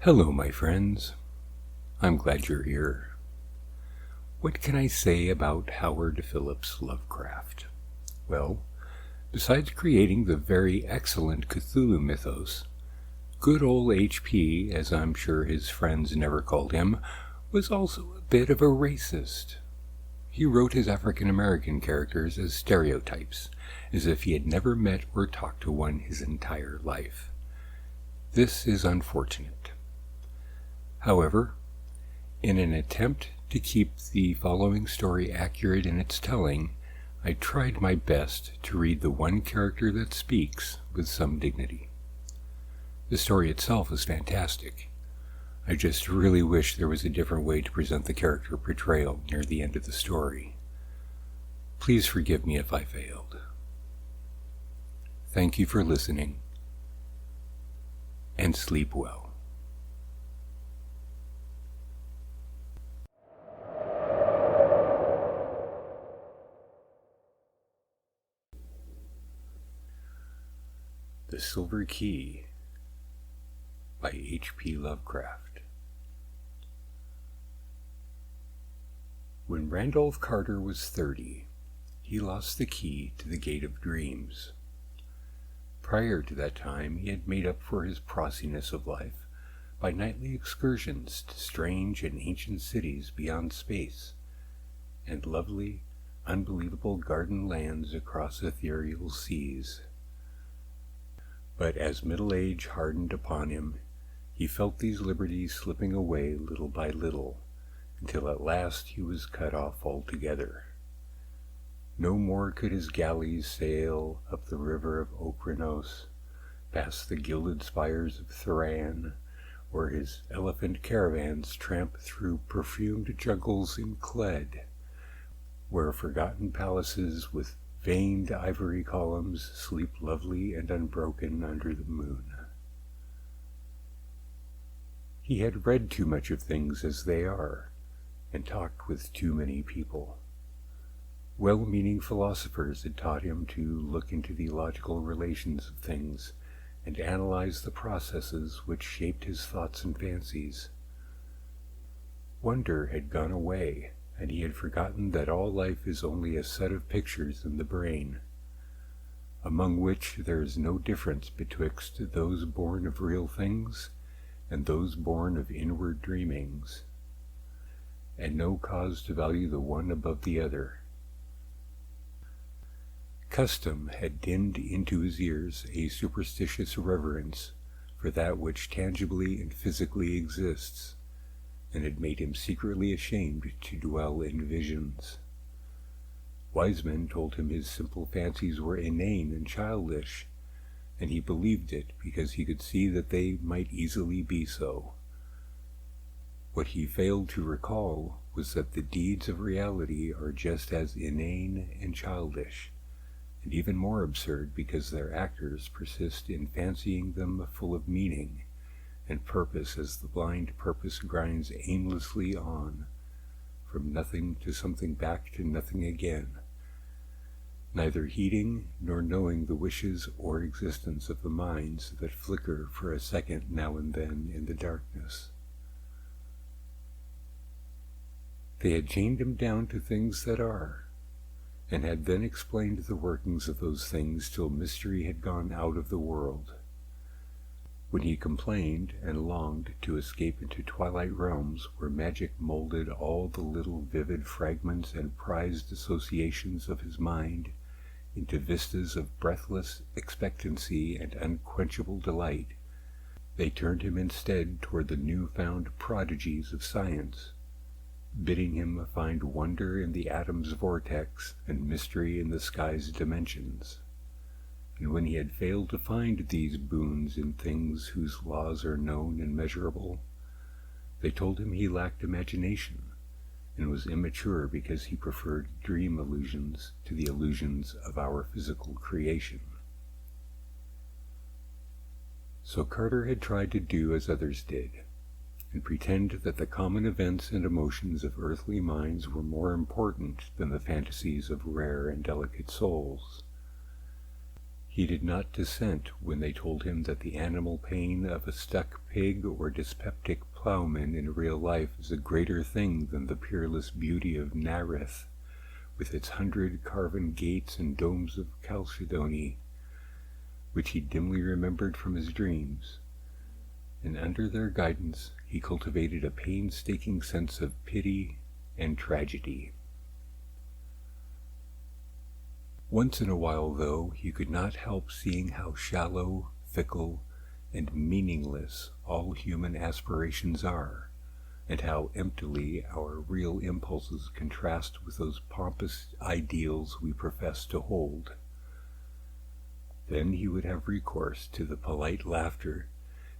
Hello, my friends. I'm glad you're here. What can I say about Howard Phillips Lovecraft? Well, besides creating the very excellent Cthulhu mythos, good old HP, as I'm sure his friends never called him, was also a bit of a racist. He wrote his African-American characters as stereotypes, as if he had never met or talked to one his entire life. This is unfortunate. However, in an attempt to keep the following story accurate in its telling, I tried my best to read the one character that speaks with some dignity. The story itself is fantastic. I just really wish there was a different way to present the character portrayal near the end of the story. Please forgive me if I failed. Thank you for listening, and sleep well. The Silver Key by H.P. Lovecraft. When Randolph Carter was 30, he lost the key to the Gate of Dreams. Prior to that time, he had made up for his prossiness of life by nightly excursions to strange and ancient cities beyond space, and lovely, unbelievable garden lands across ethereal seas. But as middle age hardened upon him, he felt these liberties slipping away little by little, until at last he was cut off altogether. No more could his galleys sail up the river of Okranos, past the gilded spires of Thuran, or his elephant caravans tramp through perfumed jungles in Cled, where forgotten palaces with veined ivory columns sleep lovely and unbroken under the moon. He had read too much of things as they are, and talked with too many people. Well-meaning philosophers had taught him to look into the logical relations of things and analyze the processes which shaped his thoughts and fancies. Wonder had gone away, and he had forgotten that all life is only a set of pictures in the brain, among which there is no difference betwixt those born of real things and those born of inward dreamings, and no cause to value the one above the other. Custom had dinned into his ears a superstitious reverence for that which tangibly and physically exists, and had made him secretly ashamed to dwell in visions. Wise men told him his simple fancies were inane and childish, and he believed it because he could see that they might easily be so. What he failed to recall was that the deeds of reality are just as inane and childish, and even more absurd because their actors persist in fancying them full of meaning and purpose as the blind purpose grinds aimlessly on, from nothing to something back to nothing again, neither heeding nor knowing the wishes or existence of the minds that flicker for a second now and then in the darkness. They had chained him down to things that are, and had then explained the workings of those things till mystery had gone out of the world. When he complained and longed to escape into twilight realms where magic molded all the little vivid fragments and prized associations of his mind into vistas of breathless expectancy and unquenchable delight, they turned him instead toward the new-found prodigies of science, bidding him find wonder in the atom's vortex and mystery in the sky's dimensions. And when he had failed to find these boons in things whose laws are known and measurable, they told him he lacked imagination, and was immature because he preferred dream illusions to the illusions of our physical creation. So Carter had tried to do as others did, and pretend that the common events and emotions of earthly minds were more important than the fantasies of rare and delicate souls. He did not dissent when they told him that the animal pain of a stuck pig or dyspeptic plowman in real life is a greater thing than the peerless beauty of Nareth, with its 100 carven gates and domes of chalcedony, which he dimly remembered from his dreams. And under their guidance he cultivated a painstaking sense of pity and tragedy. Once in a while, though, he could not help seeing how shallow, fickle, and meaningless all human aspirations are, and how emptily our real impulses contrast with those pompous ideals we profess to hold. Then he would have recourse to the polite laughter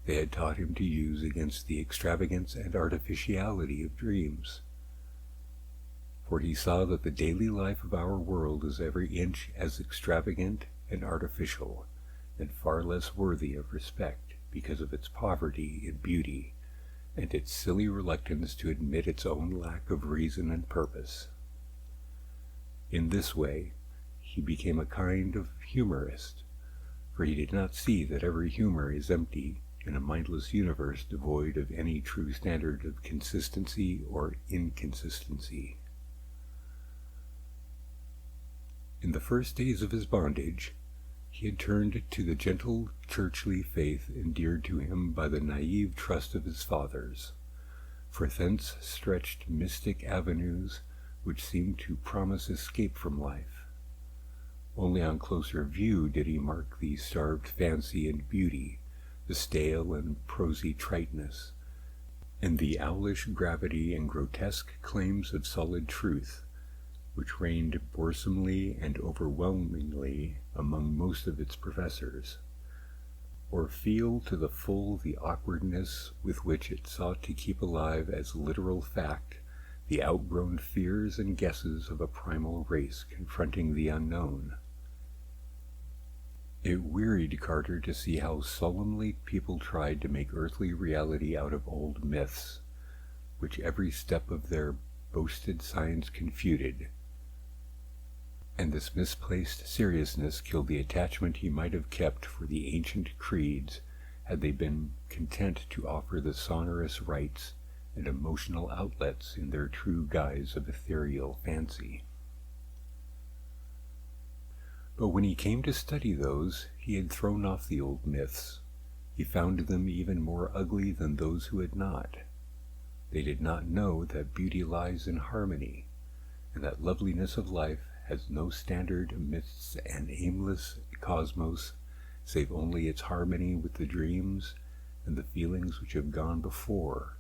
they had taught him to use against the extravagance and artificiality of dreams. For he saw that the daily life of our world is every inch as extravagant and artificial, and far less worthy of respect because of its poverty in beauty, and its silly reluctance to admit its own lack of reason and purpose. In this way, he became a kind of humorist, for he did not see that every humor is empty in a mindless universe devoid of any true standard of consistency or inconsistency. In the first days of his bondage, he had turned to the gentle churchly faith endeared to him by the naive trust of his fathers, for thence stretched mystic avenues which seemed to promise escape from life. Only on closer view did he mark the starved fancy and beauty, the stale and prosy triteness, and the owlish gravity and grotesque claims of solid truth, which reigned boresomely and overwhelmingly among most of its professors, or feel to the full the awkwardness with which it sought to keep alive as literal fact the outgrown fears and guesses of a primal race confronting the unknown. It wearied Carter to see how solemnly people tried to make earthly reality out of old myths, which every step of their boasted science confuted, and this misplaced seriousness killed the attachment he might have kept for the ancient creeds had they been content to offer the sonorous rites and emotional outlets in their true guise of ethereal fancy. But when he came to study those, he had thrown off the old myths. He found them even more ugly than those who had not. They did not know that beauty lies in harmony, and that loveliness of life has no standard amidst an aimless cosmos, save only its harmony with the dreams and the feelings which have gone before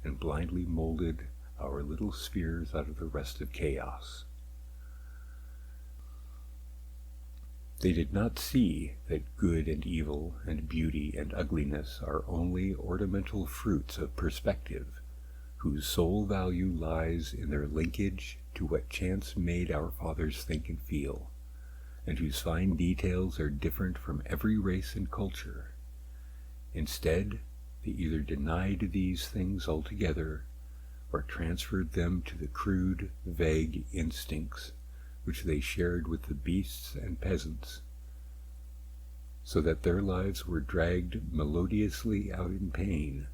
and blindly molded our little spheres out of the rest of chaos. They did not see that good and evil and beauty and ugliness are only ornamental fruits of perspective, whose sole value lies in their linkage to what chance made our fathers think and feel, and whose fine details are different from every race and culture. Instead, they either denied these things altogether, or transferred them to the crude, vague instincts which they shared with the beasts and peasants, so that their lives were dragged melodiously out in pain,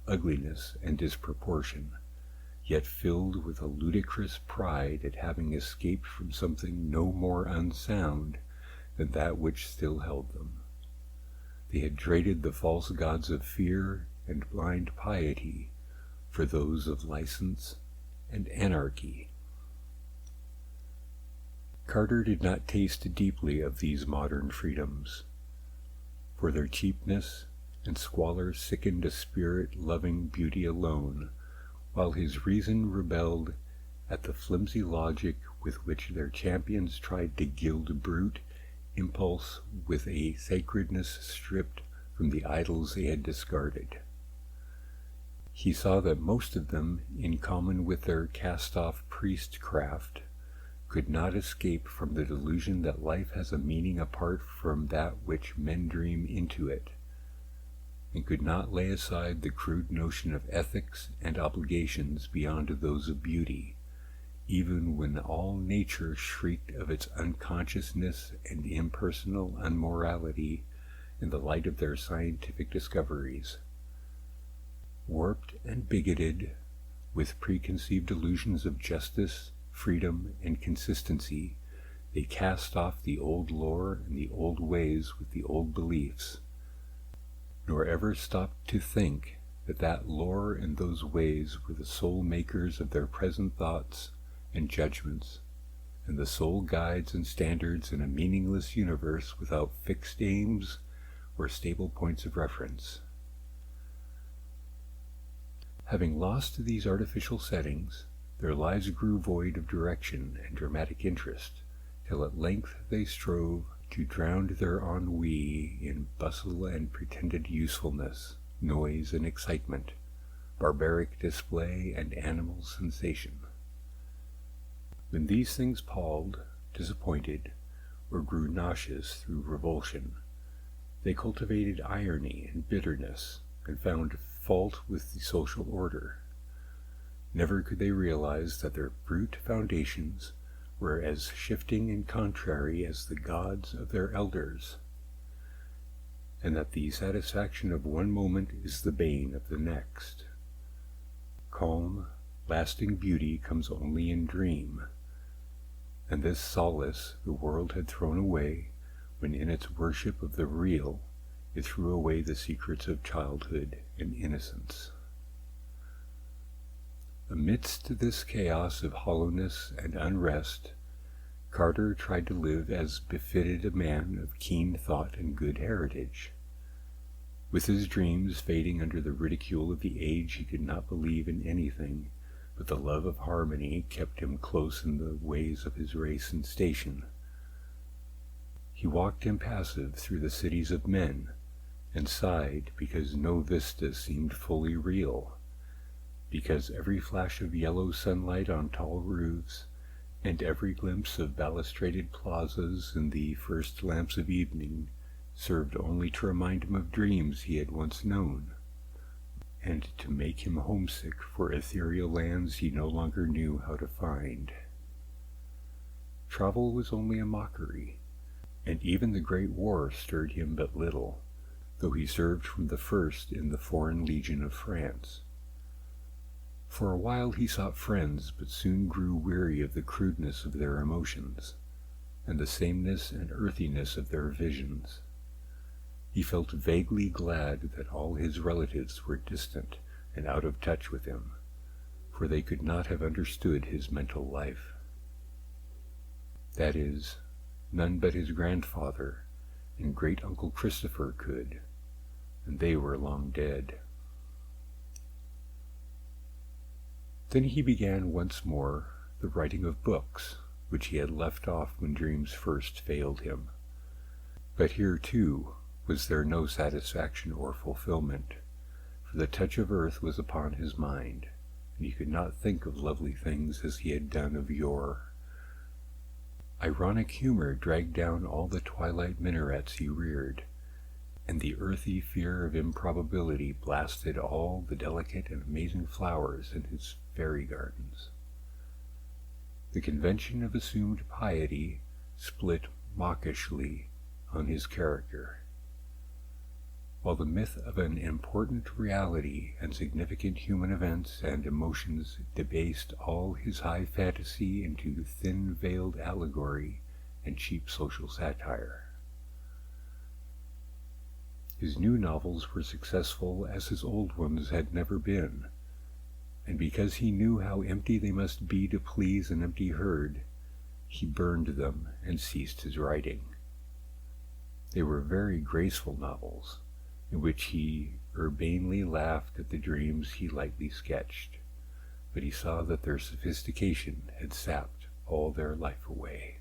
ugliness, and disproportion, yet filled with a ludicrous pride at having escaped from something no more unsound than that which still held them. They had traded the false gods of fear and blind piety for those of license and anarchy. Carter did not taste deeply of these modern freedoms, for their cheapness and squalor sickened a spirit-loving beauty alone, while his reason rebelled at the flimsy logic with which their champions tried to gild brute impulse with a sacredness stripped from the idols they had discarded. He saw that most of them, in common with their cast-off priestcraft, could not escape from the delusion that life has a meaning apart from that which men dream into it, and could not lay aside the crude notion of ethics and obligations beyond those of beauty, even when all nature shrieked of its unconsciousness and impersonal unmorality in the light of their scientific discoveries. Warped and bigoted, with preconceived illusions of justice, freedom, and consistency, they cast off the old lore and the old ways with the old beliefs, nor ever stopped to think that that lore and those ways were the sole makers of their present thoughts and judgments, and the sole guides and standards in a meaningless universe without fixed aims or stable points of reference. Having lost these artificial settings, their lives grew void of direction and dramatic interest, till at length they strove to drown their ennui in bustle and pretended usefulness, noise and excitement, barbaric display and animal sensation. When these things palled, disappointed, or grew nauseous through revulsion, they cultivated irony and bitterness, and found fault with the social order. Never could they realize that their brute foundations were as shifting and contrary as the gods of their elders, and that the satisfaction of one moment is the bane of the next. Calm, lasting beauty comes only in dream, and this solace the world had thrown away when in its worship of the real it threw away the secrets of childhood and innocence. Amidst this chaos of hollowness and unrest, Carter tried to live as befitted a man of keen thought and good heritage. With his dreams fading under the ridicule of the age, he could not believe in anything, but the love of harmony kept him close in the ways of his race and station. He walked impassive through the cities of men, and sighed because no vista seemed fully real, because every flash of yellow sunlight on tall roofs, and every glimpse of balustraded plazas in the first lamps of evening served only to remind him of dreams he had once known, and to make him homesick for ethereal lands he no longer knew how to find. Travel was only a mockery, and even the Great War stirred him but little, though he served from the first in the Foreign Legion of France. For a while he sought friends, but soon grew weary of the crudeness of their emotions, and the sameness and earthiness of their visions. He felt vaguely glad that all his relatives were distant and out of touch with him, for they could not have understood his mental life. That is, none but his grandfather and great-uncle Christopher could, and they were long dead. Then he began once more the writing of books, which he had left off when dreams first failed him. But here, too, was there no satisfaction or fulfillment, for the touch of earth was upon his mind, and he could not think of lovely things as he had done of yore. Ironic humor dragged down all the twilight minarets he reared, and the earthy fear of improbability blasted all the delicate and amazing flowers in his fairy gardens. The convention of assumed piety split mawkishly on his character, while the myth of an important reality and significant human events and emotions debased all his high fantasy into thin-veiled allegory and cheap social satire. His new novels were successful as his old ones had never been, and because he knew how empty they must be to please an empty herd, he burned them and ceased his writing. They were very graceful novels, in which he urbanely laughed at the dreams he lightly sketched, but he saw that their sophistication had sapped all their life away.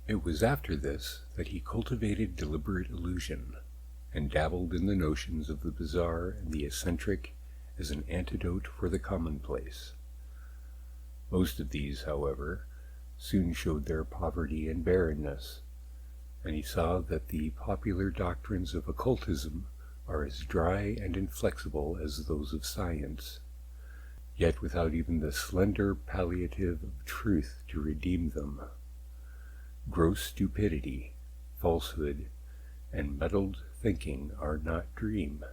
It was after this that he cultivated deliberate illusion, and dabbled in the notions of the bizarre and the eccentric as an antidote for the commonplace. Most of these, however, soon showed their poverty and barrenness, and he saw that the popular doctrines of occultism are as dry and inflexible as those of science, yet without even the slender palliative of truth to redeem them. Gross stupidity, falsehood, and muddled thinking are not dream,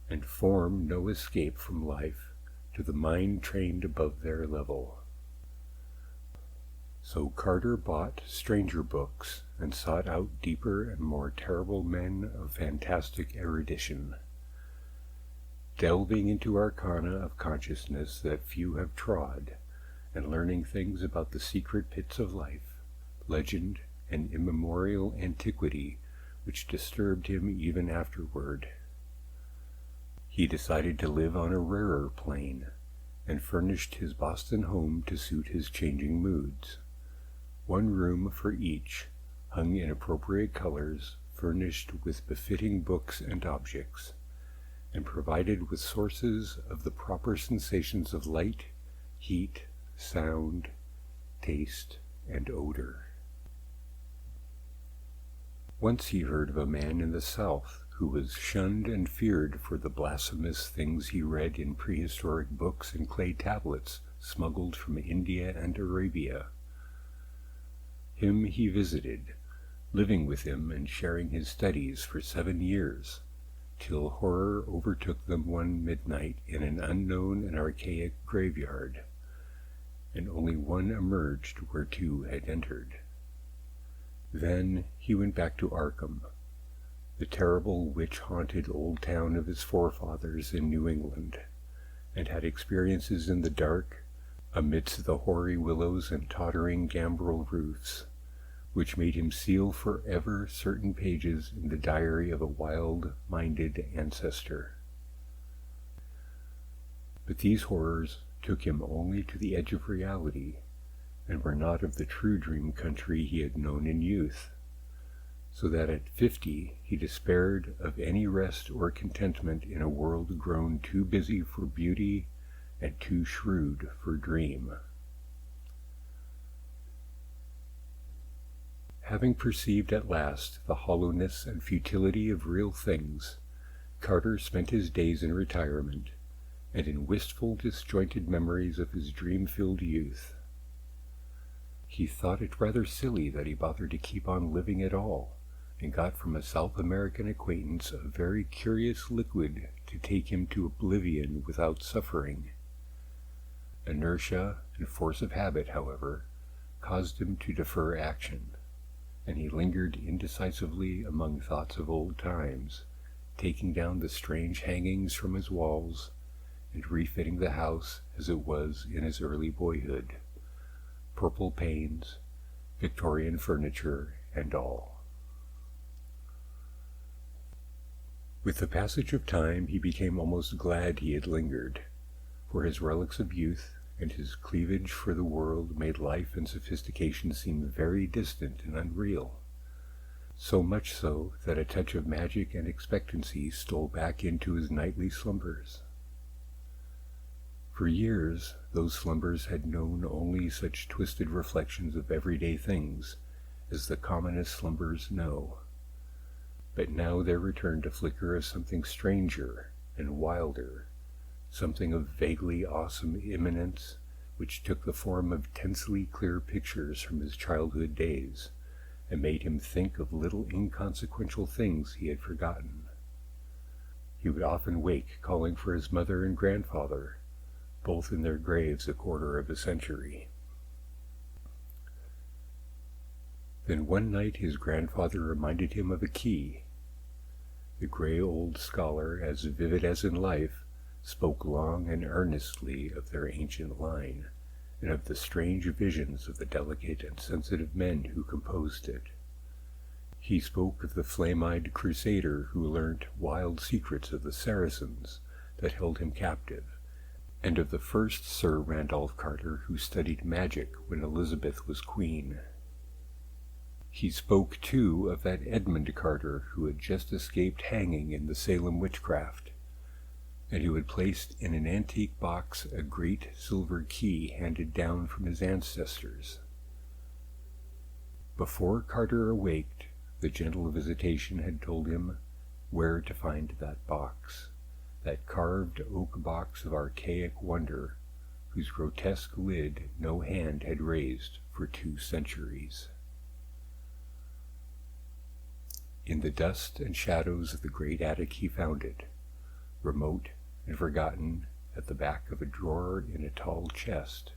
and form no escape from life to the mind trained above their level. So Carter bought stranger books and sought out deeper and more terrible men of fantastic erudition, delving into arcana of consciousness that few have trod, and learning things about the secret pits of life, legend, and immemorial antiquity which disturbed him even afterward. He decided to live on a rarer plane, and furnished his Boston home to suit his changing moods. One room for each, hung in appropriate colors, furnished with befitting books and objects, and provided with sources of the proper sensations of light, heat, sound, taste, and odor. Once he heard of a man in the South who was shunned and feared for the blasphemous things he read in prehistoric books and clay tablets smuggled from India and Arabia. Him he visited, living with him and sharing his studies for 7 years, till horror overtook them one midnight in an unknown and archaic graveyard, and only one emerged where 2 had entered. Then he went back to Arkham, the terrible witch-haunted old town of his forefathers in New England, and had experiences in the dark, amidst the hoary willows and tottering gambrel roofs, which made him seal forever certain pages in the diary of a wild-minded ancestor. But these horrors took him only to the edge of reality, and were not of the true dream country he had known in youth, so that at 50 he despaired of any rest or contentment in a world grown too busy for beauty and too shrewd for dream. Having perceived at last the hollowness and futility of real things, Carter spent his days in retirement, and in wistful, disjointed memories of his dream-filled youth. He thought it rather silly that he bothered to keep on living at all, and got from a South American acquaintance a very curious liquid to take him to oblivion without suffering. Inertia and force of habit, however, caused him to defer action, and he lingered indecisively among thoughts of old times, taking down the strange hangings from his walls, and refitting the house as it was in his early boyhood, purple panes, Victorian furniture, and all. With the passage of time he became almost glad he had lingered, for his relics of youth and his cleavage for the world made life and sophistication seem very distant and unreal, so much so that a touch of magic and expectancy stole back into his nightly slumbers. For years those slumbers had known only such twisted reflections of everyday things as the commonest slumbers know, but now there returned a flicker of something stranger and wilder, something of vaguely awesome imminence, which took the form of tensely clear pictures from his childhood days, and made him think of little inconsequential things he had forgotten. He would often wake calling for his mother and grandfather, both in their graves a quarter of a century. Then one night his grandfather reminded him of a key. The gray old scholar, as vivid as in life, spoke long and earnestly of their ancient line, and of the strange visions of the delicate and sensitive men who composed it. He spoke of the flame-eyed crusader who learnt wild secrets of the Saracens that held him captive, and of the first Sir Randolph Carter who studied magic when Elizabeth was queen. He spoke, too, of that Edmund Carter who had just escaped hanging in the Salem witchcraft, and who had placed in an antique box a great silver key handed down from his ancestors. Before Carter awaked, the gentle visitation had told him, where to find that box, that carved oak box of archaic wonder, whose grotesque lid no hand had raised for 2 centuries. In the dust and shadows of the great attic he found it, remote and forgotten at the back of a drawer in a tall chest.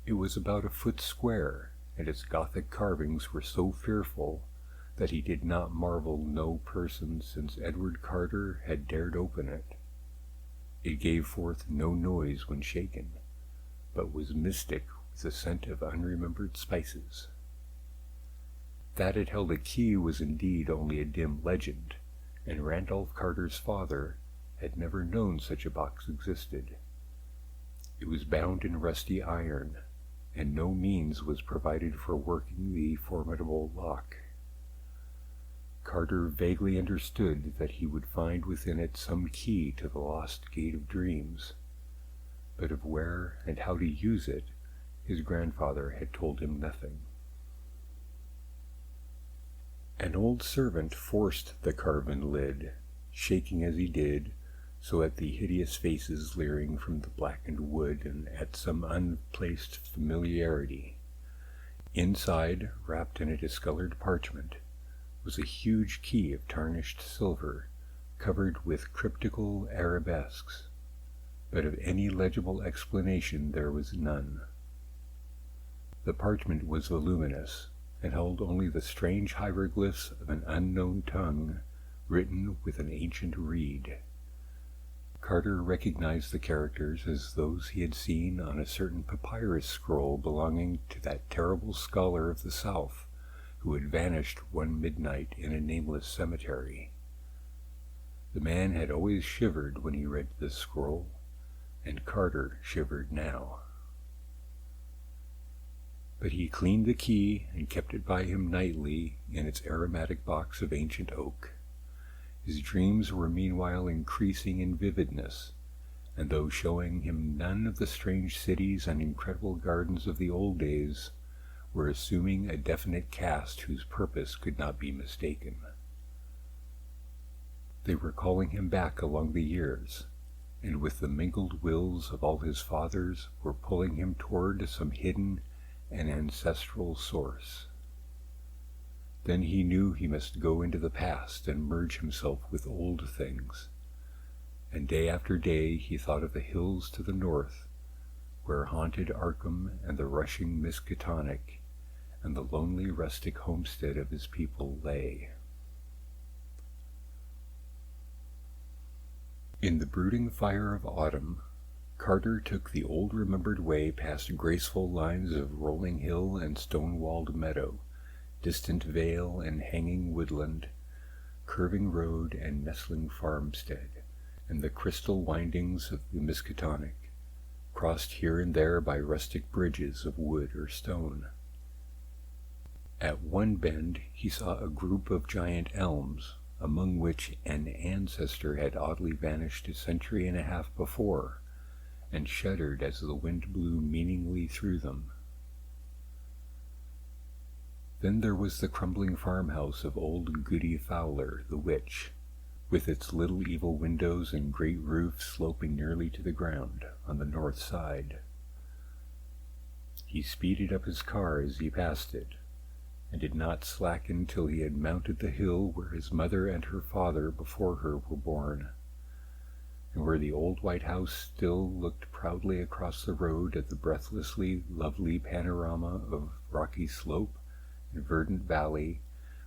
It was about a foot square, and its Gothic carvings were so fearful that he did not marvel no person since Edward Carter had dared open it. It gave forth no noise when shaken, but was mystic with the scent of unremembered spices. That it held a key was indeed only a dim legend, and Randolph Carter's father had never known such a box existed. It was bound in rusty iron, and no means was provided for working the formidable lock. Carter vaguely understood that he would find within it some key to the lost gate of dreams, but of where and how to use it, his grandfather had told him nothing. An old servant forced the carven lid, shaking as he did, so at the hideous faces leering from the blackened wood and at some unplaced familiarity. Inside, wrapped in a discolored parchment, was a huge key of tarnished silver, covered with cryptical arabesques, but of any legible explanation there was none. The parchment was voluminous, and held only the strange hieroglyphs of an unknown tongue, written with an ancient reed. Carter recognized the characters as those he had seen on a certain papyrus scroll belonging to that terrible scholar of the South, who had vanished one midnight in a nameless cemetery. The man had always shivered when he read this scroll, and Carter shivered now. But he cleaned the key and kept it by him nightly in its aromatic box of ancient oak. His dreams were meanwhile increasing in vividness, and though showing him none of the strange cities and incredible gardens of the old days, were assuming a definite cast whose purpose could not be mistaken. They were calling him back along the years, and with the mingled wills of all his fathers were pulling him toward some hidden and ancestral source. Then he knew he must go into the past and merge himself with old things, and day after day he thought of the hills to the north, where haunted Arkham and the rushing Miskatonic and the lonely rustic homestead of his people lay. In the brooding fire of autumn, Carter took the old remembered way past graceful lines of rolling hill and stone-walled meadow, distant vale and hanging woodland, curving road and nestling farmstead, and the crystal windings of the Miskatonic, crossed here and there by rustic bridges of wood or stone. At one bend he saw a group of giant elms, among which an ancestor had oddly vanished a century and a half before, and shuddered as the wind blew meaningly through them. Then there was the crumbling farmhouse of old Goody Fowler, the witch, with its little evil windows and great roof sloping nearly to the ground on the north side. He speeded up his car as he passed it, and did not slacken till he had mounted the hill where his mother and her father before her were born, and where the old white house still looked proudly across the road at the breathlessly lovely panorama of rocky slope and verdant valley,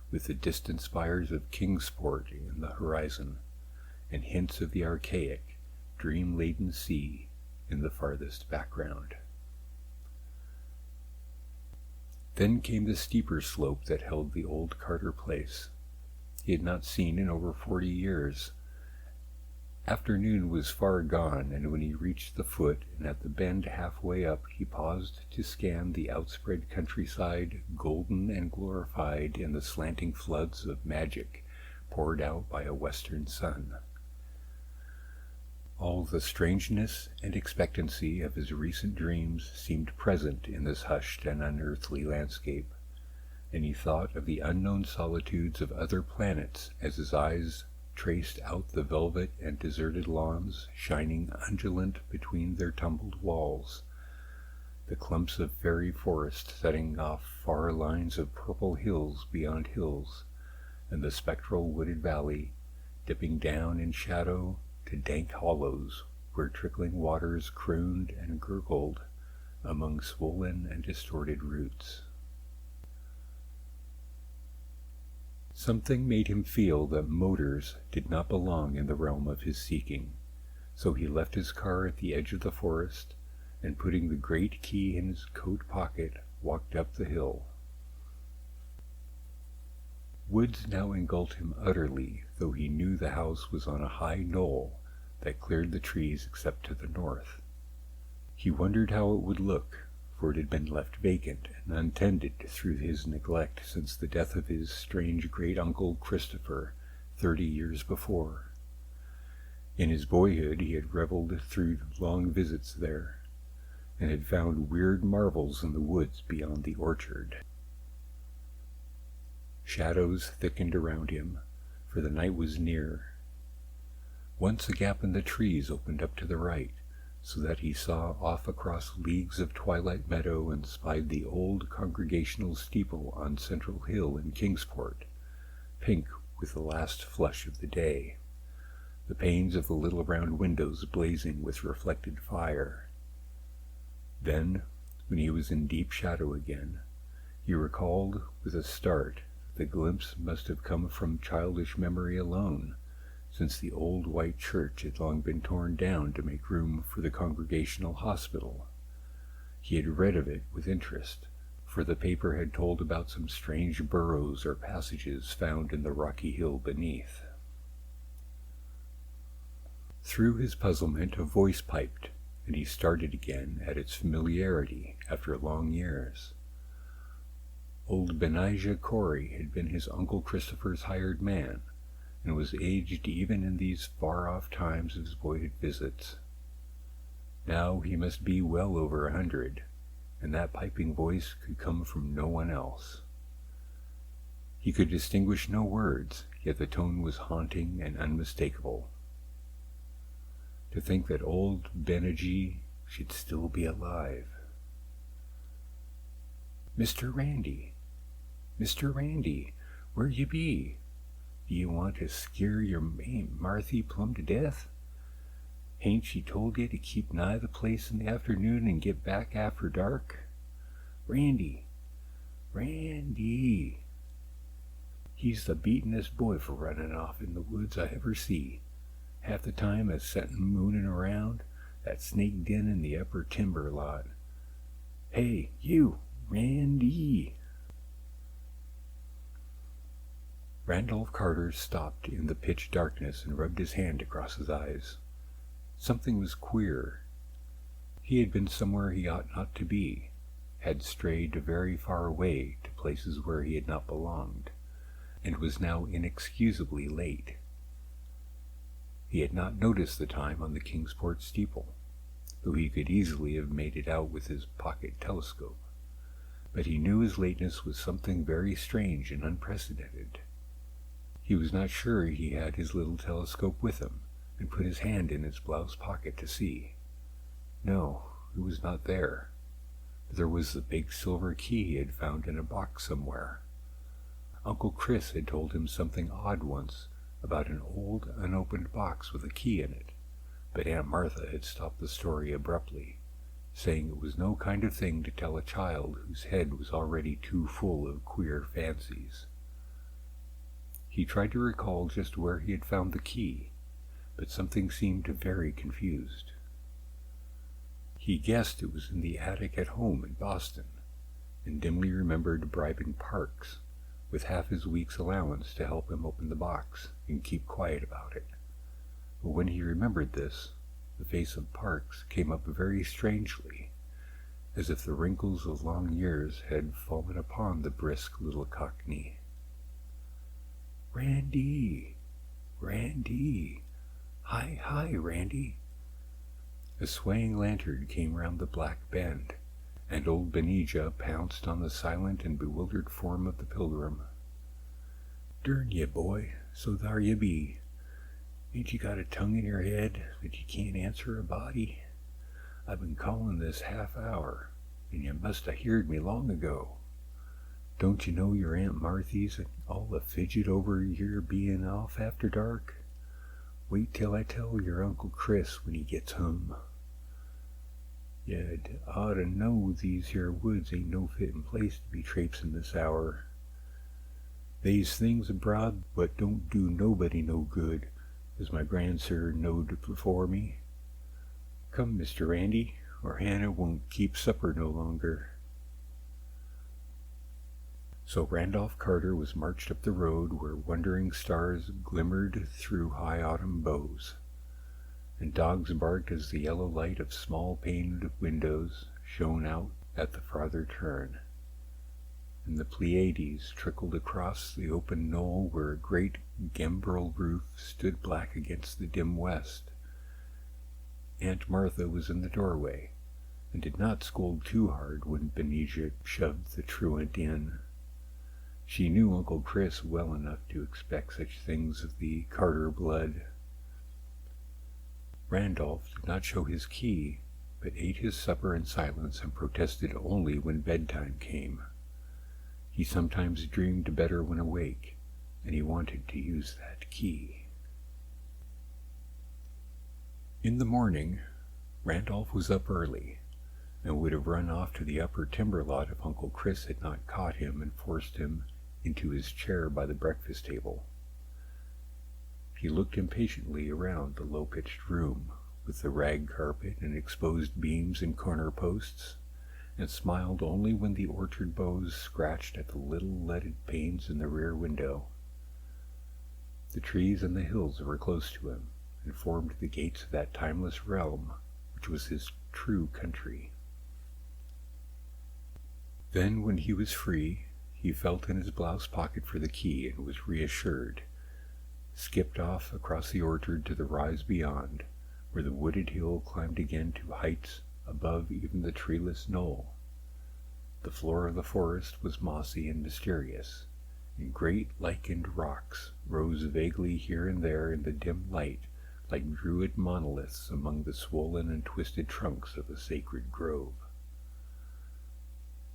with the distant spires of Kingsport in the horizon, and hints of the archaic, dream-laden sea in the farthest background. Then came the steeper slope that held the old Carter place. He had not seen in over 40 years. Afternoon was far gone, and when he reached the foot and at the bend halfway up, he paused to scan the outspread countryside, golden and glorified in the slanting floods of magic poured out by a western sun. All the strangeness and expectancy of his recent dreams seemed present in this hushed and unearthly landscape, and he thought of the unknown solitudes of other planets as his eyes traced out the velvet and deserted lawns, shining undulant between their tumbled walls, the clumps of fairy forest setting off far lines of purple hills beyond hills, and the spectral wooded valley, dipping down in shadow to dank hollows where trickling waters crooned and gurgled among swollen and distorted roots. Something made him feel that motors did not belong in the realm of his seeking, so he left his car at the edge of the forest, and putting the great key in his coat pocket, walked up the hill. Woods now engulfed him utterly, though he knew the house was on a high knoll that cleared the trees except to the north. He wondered how it would look, for it had been left vacant and untended through his neglect since the death of his strange great-uncle Christopher 30 years before. In his boyhood he had reveled through long visits there, and had found weird marvels in the woods beyond the orchard. Shadows thickened around him, for the night was near. Once a gap in the trees opened up to the right, so that he saw off across leagues of twilight meadow and spied the old Congregational steeple on Central Hill in Kingsport, pink with the last flush of the day, the panes of the little round windows blazing with reflected fire. Then, when he was in deep shadow again, he recalled with a start that the glimpse must have come from childish memory alone, since the old white church had long been torn down to make room for the Congregational hospital. He had read of it with interest, for the paper had told about some strange burrows or passages found in the rocky hill beneath. Through his puzzlement a voice piped, and he started again at its familiarity after long years. Old Benijah Corey had been his Uncle Christopher's hired man, and was aged even in these far-off times of his boyhood visits. Now he must be well over 100, and that piping voice could come from no one else. He could distinguish no words, yet the tone was haunting and unmistakable. To think that old Benijah should still be alive. "Mr. Randy, Mr. Randy, where you be? Do you want to scare your Aunt Marthy plumb to death? Hain't she told you to keep nigh the place in the afternoon and get back after dark? Randy, Randy." He's the beatin'est boy for running off in the woods I ever see. Half the time a settin' moonin' around that snake den in the upper timber lot. Hey, you, Randy. Randolph Carter stopped in the pitch darkness and rubbed his hand across his eyes. Something was queer. He had been somewhere he ought not to be, had strayed very far away to places where he had not belonged, and was now inexcusably late. He had not noticed the time on the Kingsport steeple, though he could easily have made it out with his pocket telescope, but he knew his lateness was something very strange and unprecedented. He was not sure he had his little telescope with him, and put his hand in his blouse pocket to see. No, it was not there. But there was the big silver key he had found in a box somewhere. Uncle Chris had told him something odd once about an old unopened box with a key in it, but Aunt Martha had stopped the story abruptly, saying it was no kind of thing to tell a child whose head was already too full of queer fancies. He tried to recall just where he had found the key, but something seemed very confused. He guessed it was in the attic at home in Boston, and dimly remembered bribing Parks with half his week's allowance to help him open the box and keep quiet about it. But when he remembered this, the face of Parks came up very strangely, as if the wrinkles of long years had fallen upon the brisk little Cockney. "Randy, Randy, hi, Randy." A swaying lantern came round the black bend, and old Benijah pounced on the silent and bewildered form of the pilgrim. "Durn ye, boy, so thar ye be. Ain't you got a tongue in your head that you can't answer a body? I've been calling this half hour, and you must have heard me long ago. Don't you know your Aunt Marthy's all the fidget over your being off after dark? Wait till I tell your Uncle Chris when he gets home. You'd ought to know these here woods ain't no fitting place to be traipsin' this hour. They's things abroad what don't do nobody no good, as my grandsir knowed before me. Come, Mr. Randy, or Hannah won't keep supper no longer. So Randolph Carter was marched up the road where wondering stars glimmered through high autumn boughs, and dogs barked as the yellow light of small-paned windows shone out at the farther turn, and the Pleiades trickled across the open knoll where a great gambrel roof stood black against the dim west. Aunt Martha was in the doorway, and did not scold too hard when Benijah shoved the truant in. She knew Uncle Chris well enough to expect such things of the Carter blood. Randolph did not show his key, but ate his supper in silence and protested only when bedtime came. He sometimes dreamed better when awake, and he wanted to use that key. In the morning, Randolph was up early, and would have run off to the upper timber lot if Uncle Chris had not caught him and forced him into his chair by the breakfast table. He looked impatiently around the low-pitched room, with the rag carpet and exposed beams and corner posts, and smiled only when the orchard boughs scratched at the little leaded panes in the rear window. The trees and the hills were close to him, and formed the gates of that timeless realm which was his true country. Then, when he was free, he felt in his blouse pocket for the key and was reassured, skipped off across the orchard to the rise beyond, where the wooded hill climbed again to heights above even the treeless knoll. The floor of the forest was mossy and mysterious, and great lichened rocks rose vaguely here and there in the dim light like druid monoliths among the swollen and twisted trunks of a sacred grove.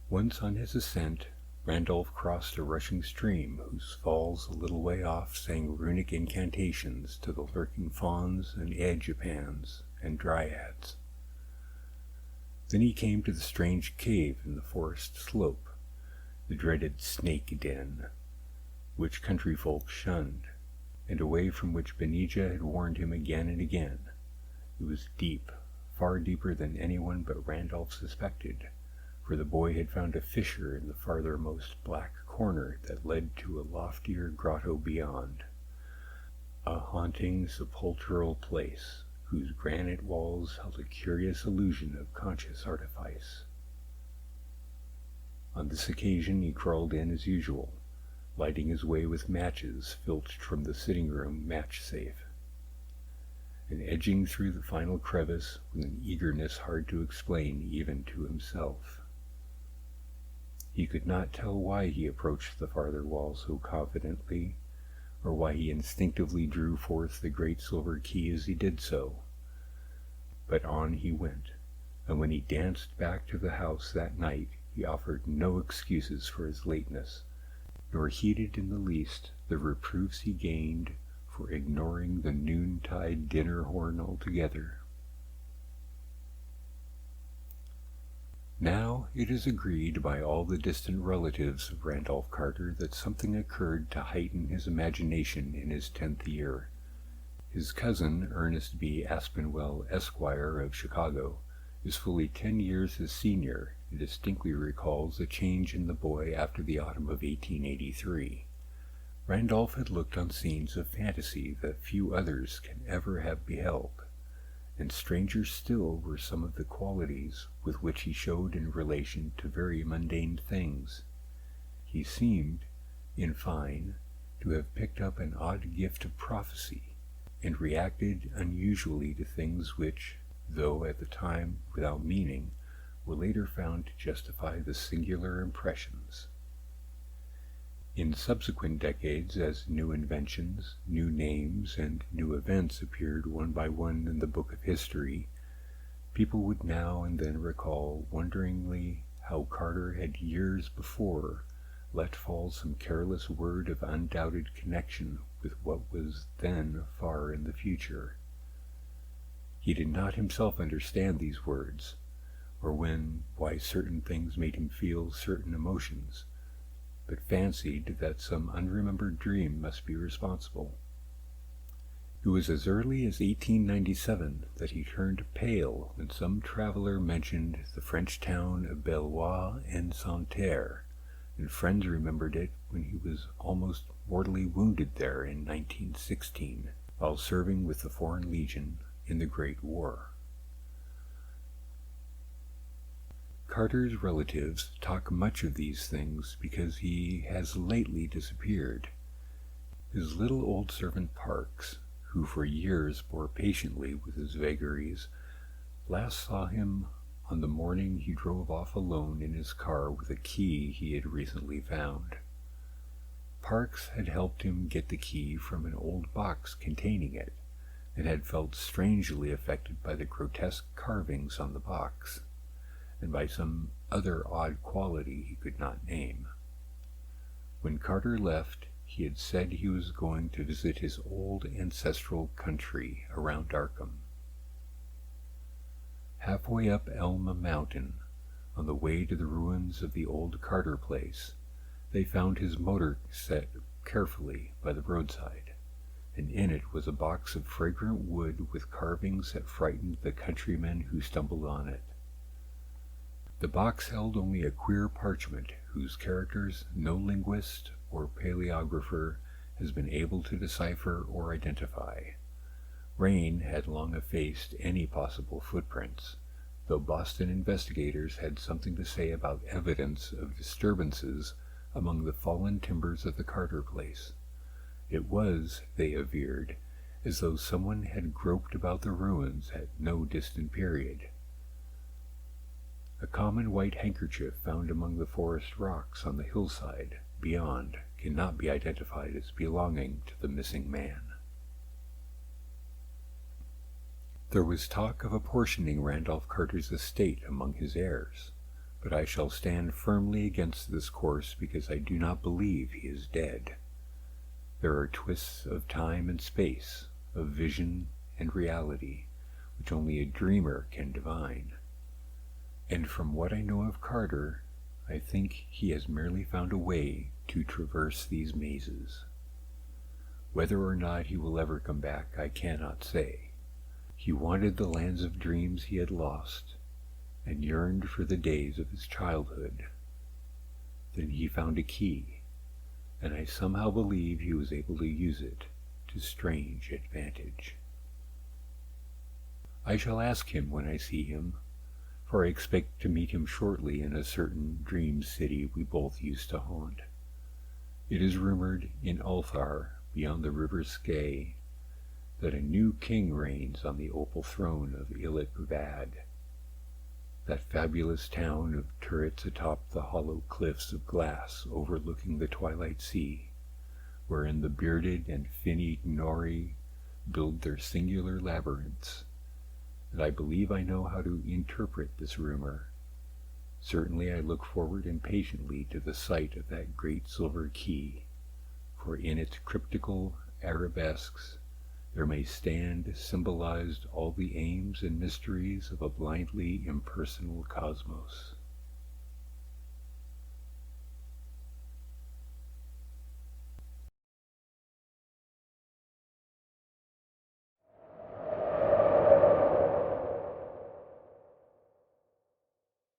Once on his ascent, Randolph crossed a rushing stream whose falls a little way off sang runic incantations to the lurking fauns and aegipans and dryads. Then he came to the strange cave in the forest slope, the dreaded snake den, which country folk shunned, and away from which Benijah had warned him again and again. It was deep, far deeper than anyone but Randolph suspected, for the boy had found a fissure in the farthermost black corner that led to a loftier grotto beyond, a haunting sepulchral place whose granite walls held a curious illusion of conscious artifice. On this occasion he crawled in as usual, lighting his way with matches filched from the sitting-room match-safe, and edging through the final crevice with an eagerness hard to explain even to himself. He could not tell why he approached the farther wall so confidently, or why he instinctively drew forth the great silver key as he did so. But on he went, and when he danced back to the house that night, he offered no excuses for his lateness, nor heeded in the least the reproofs he gained for ignoring the noontide dinner horn altogether. Now it is agreed by all the distant relatives of Randolph Carter that something occurred to heighten his imagination in his 10th year. His cousin, Ernest B. Aspinwell, Esquire, of Chicago, is fully 10 years his senior, and distinctly recalls a change in the boy after the autumn of 1883. Randolph had looked on scenes of fantasy that few others can ever have beheld, and stranger still were some of the qualities with which he showed in relation to very mundane things. He seemed, in fine, to have picked up an odd gift of prophecy, and reacted unusually to things which, though at the time without meaning, were later found to justify the singular impressions. In subsequent decades, as new inventions, new names, and new events appeared one by one in the book of history, people would now and then recall wonderingly how Carter had years before let fall some careless word of undoubted connection with what was then far in the future. He did not himself understand these words, or why certain things made him feel certain emotions, but fancied that some unremembered dream must be responsible. It was as early as 1897 that he turned pale when some traveler mentioned the French town of Bellois-en-Santerre, and friends remembered it when he was almost mortally wounded there in 1916, while serving with the Foreign Legion in the Great War. Carter's relatives talk much of these things because he has lately disappeared. His little old servant Parks, who for years bore patiently with his vagaries, last saw him on the morning he drove off alone in his car with a key he had recently found. Parks had helped him get the key from an old box containing it, and had felt strangely affected by the grotesque carvings on the box, and by some other odd quality he could not name. When Carter left, he had said he was going to visit his old ancestral country around Arkham. Halfway up Elm Mountain, on the way to the ruins of the old Carter place, they found his motor set carefully by the roadside, and in it was a box of fragrant wood with carvings that frightened the countrymen who stumbled on it. The box held only a queer parchment whose characters no linguist or paleographer has been able to decipher or identify. Rain had long effaced any possible footprints, though Boston investigators had something to say about evidence of disturbances among the fallen timbers of the Carter place. It was, they averred, as though someone had groped about the ruins at no distant period. A common white handkerchief found among the forest rocks on the hillside beyond cannot be identified as belonging to the missing man. There was talk of apportioning Randolph Carter's estate among his heirs, but I shall stand firmly against this course because I do not believe he is dead. There are twists of time and space, of vision and reality, which only a dreamer can divine. And from what I know of Carter, I think he has merely found a way to traverse these mazes. Whether or not he will ever come back, I cannot say. He wanted the lands of dreams he had lost, and yearned for the days of his childhood. Then he found a key, and I somehow believe he was able to use it to strange advantage. I shall ask him when I see him, for I expect to meet him shortly in a certain dream city we both used to haunt. It is rumored in Ulthar, beyond the river Skye, that a new king reigns on the opal throne of Ilik-Vad, that fabulous town of turrets atop the hollow cliffs of glass overlooking the twilight sea, wherein the bearded and finny Nori build their singular labyrinths. And I believe I know how to interpret this rumor. Certainly I look forward impatiently to the sight of that great silver key, for in its cryptical arabesques there may stand symbolized all the aims and mysteries of a blindly impersonal cosmos.